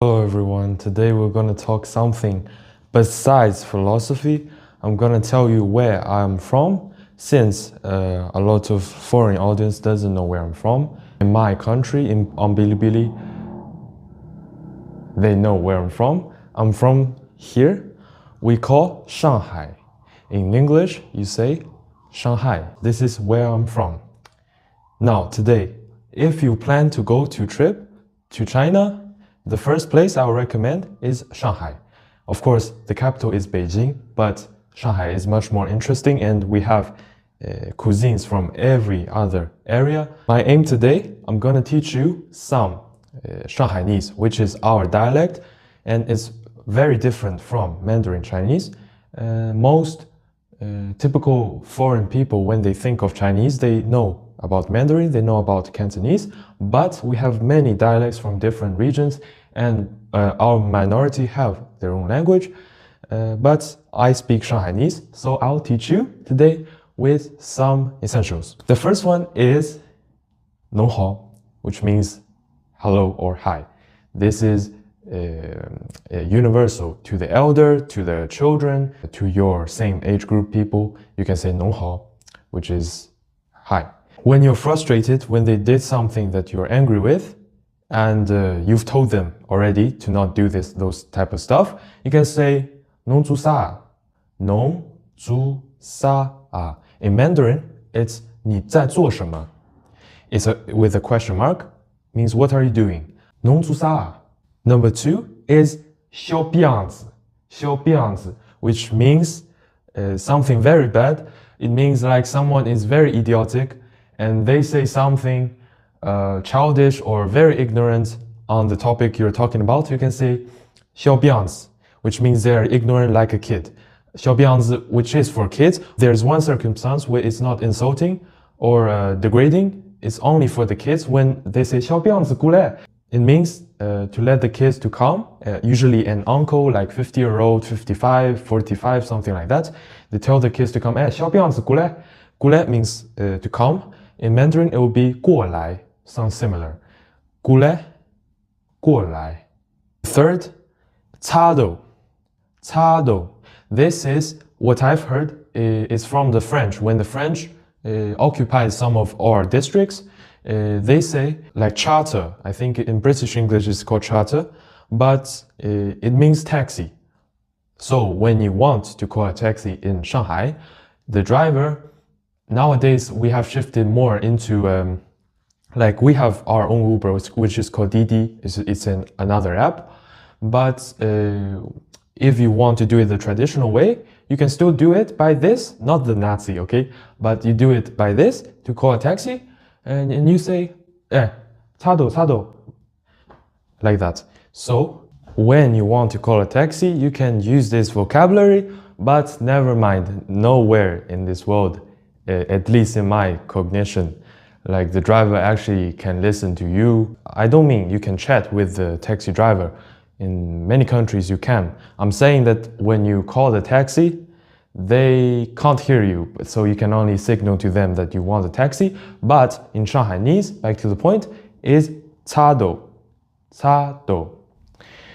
Hello everyone, today we're going to talk something besides philosophy. I'm going to tell you where I'm from, since a lot of foreign audience doesn't know where I'm from. In my country, on Bilibili, they know where I'm from. I'm from here, we call Shanghai. In English, you say Shanghai. This is where I'm from. Now, today, if you plan to go to trip to China, the first place I would recommend is Shanghai. Of course, the capital is Beijing, but Shanghai is much more interesting and we have cuisines from every other area. My aim today, I'm gonna teach you some Shanghainese, which is our dialect, and it's very different from Mandarin Chinese. Most typical foreign people, when they think of Chinese, they know about Mandarin, they know about Cantonese, but we have many dialects from different regions, and our minority have their own language. But I speak Shanghainese, so I'll teach you today with some essentials. The first one is 侬好, which means hello or hi. This is universal to the elder, to the children, to your same age group people. You can say 侬好, which is hi. When you're frustrated, when they did something that you're angry with, and you've told them already to not do those type of stuff, you can say 侬做啥? 侬做啥? In Mandarin, it's 你在做什么? It's with a question mark, means what are you doing? 侬做啥? Number two is 小辫子, 小辫子, which means something very bad. It means like someone is very idiotic and they say something childish or very ignorant on the topic you're talking about. You can say 小辫子, which means they're ignorant like a kid. 小辫子, which is for kids. There's one circumstance where it's not insulting or degrading. It's only for the kids when they say 小辫子过来. It means to let the kids to come, usually an uncle like 50-year-old, 55, 45, something like that. They tell the kids to come, 小辫子过来. 过来 means to come. In Mandarin, it will be 过来, sounds similar. 过来, 过来. Third, 插斗, 插斗. This is what I've heard is from the French. When the French occupied some of our districts, they say like charter. I think in British English it's called charter, but it means taxi. So when you want to call a taxi in Shanghai, the driver, nowadays we have shifted more into like we have our own Uber, which is called Didi. It's another app. But if you want to do it the traditional way, you can still do it by this, not the Nazi, okay? But you do it by this to call a taxi, and you say, 插斗, 插斗, like that. So when you want to call a taxi, you can use this vocabulary, but never mind, nowhere in this world, at least in my cognition, like the driver actually can listen to you. I don't mean you can chat with the taxi driver. In many countries you can. I'm saying that when you call the taxi, they can't hear you, so you can only signal to them that you want a taxi. But in Shanghainese, back to the point, is 插斗, 插斗.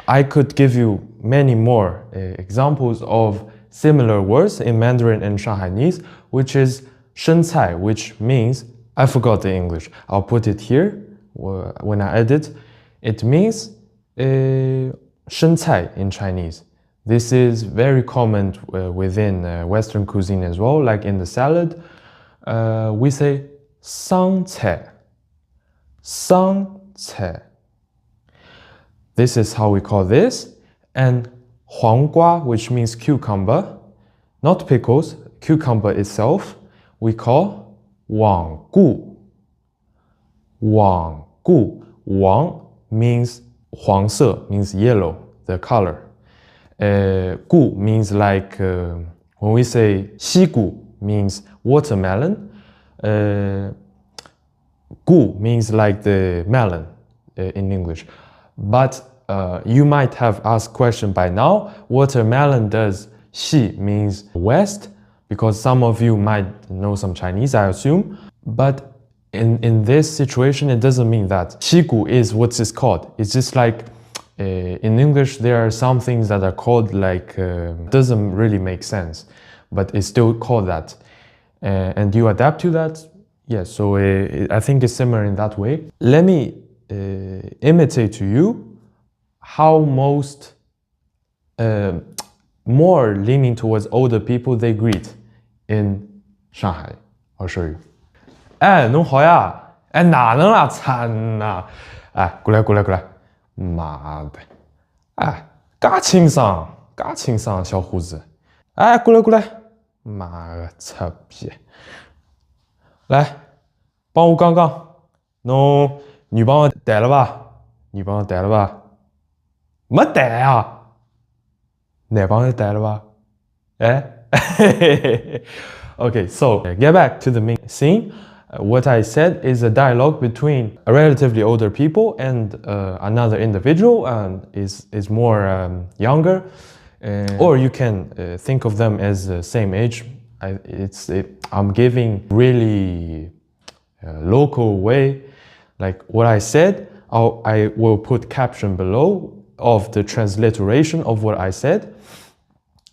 I could give you many more examples of similar words in Mandarin and Shanghainese, which is 生菜, which means, I forgot the English. I'll put it here when I edit. It means 生菜 in Chinese. This is very common within Western cuisine as well, like in the salad. We say 香菜, 香菜. This is how we call this. And 黄瓜, which means cucumber, not pickles, cucumber itself, we call 网菇. 网菇. 网 means 黄色, means yellow, the color. 菇 means like, when we say 西菇 means watermelon. 菇 means like the melon in English. But you might have asked question by now, watermelon does 西 means west, because some of you might know some Chinese, I assume. But in this situation, it doesn't mean that. 西菇 is what it's called. It's just like in English, there are some things that are called like, doesn't really make sense, but it's still called that. And you adapt to that. Yeah, so I think it's similar in that way. Let me imitate to you how most more leaning towards older people they greet in Shanghai. I'll show you. 哎，侬好呀！哎，哪能啦？惨呐！哎，过来，过来，过来！妈的！哎，嘎清爽，嘎清爽，小伙子！哎，过来，过来！妈个臭逼！来，帮我杠杠，侬女朋友带了吧？女朋友带了吧？没带啊！男朋友带了吧？哎，Okay, so get back to the main scene. What I said is a dialogue between a relatively older people and another individual, and is more younger, or you can think of them as the same age. I'm giving really local way, like what I said. I will put caption below of the transliteration of what I said.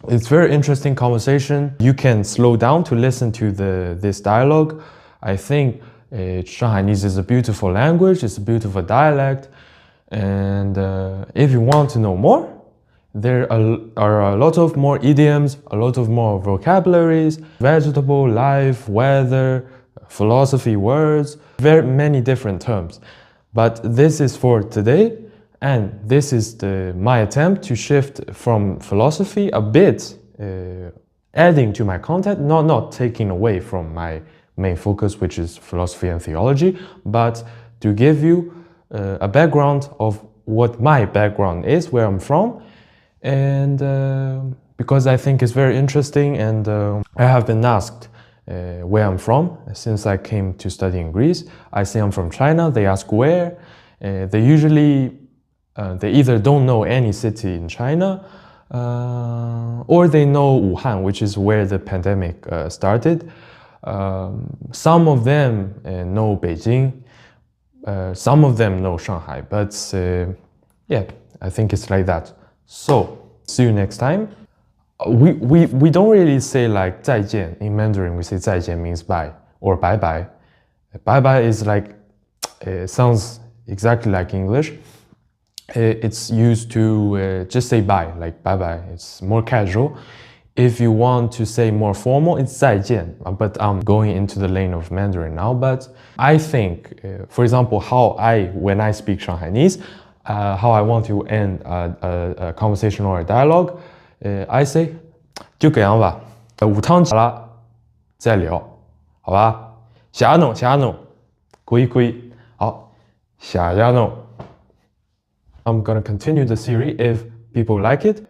It's very interesting conversation. You can slow down to listen to this dialogue. I think Shanghainese is a beautiful language, it's a beautiful dialect, and if you want to know more, there are a lot of more idioms, a lot of more vocabularies, vegetable, life, weather, philosophy words, very many different terms. But this is for today, and this is my attempt to shift from philosophy a bit, adding to my content, not taking away from my main focus, which is philosophy and theology, but to give you a background of what my background is, where I'm from, and because I think it's very interesting, and I have been asked where I'm from since I came to study in Greece. I say I'm from China. They ask where. They usually they either don't know any city in China, or they know Wuhan, which is where the pandemic started. Some of them know Beijing, some of them know Shanghai, but yeah, I think it's like that. So, see you next time. We don't really say like 再见 in Mandarin. We say 再见 means bye, or bye bye. Bye bye is like, it sounds exactly like English. It's used to just say bye, like bye bye. It's more casual. If you want to say more formal, it's 再见. But I'm going into the lane of Mandarin now. But I think, for example, when I speak Shanghainese, how I want to end a conversation or a dialogue, I say 就这样吧，午汤起了再聊，好吧？下弄下弄，可以可以，好，下弄。I'm gonna continue the series if people like it.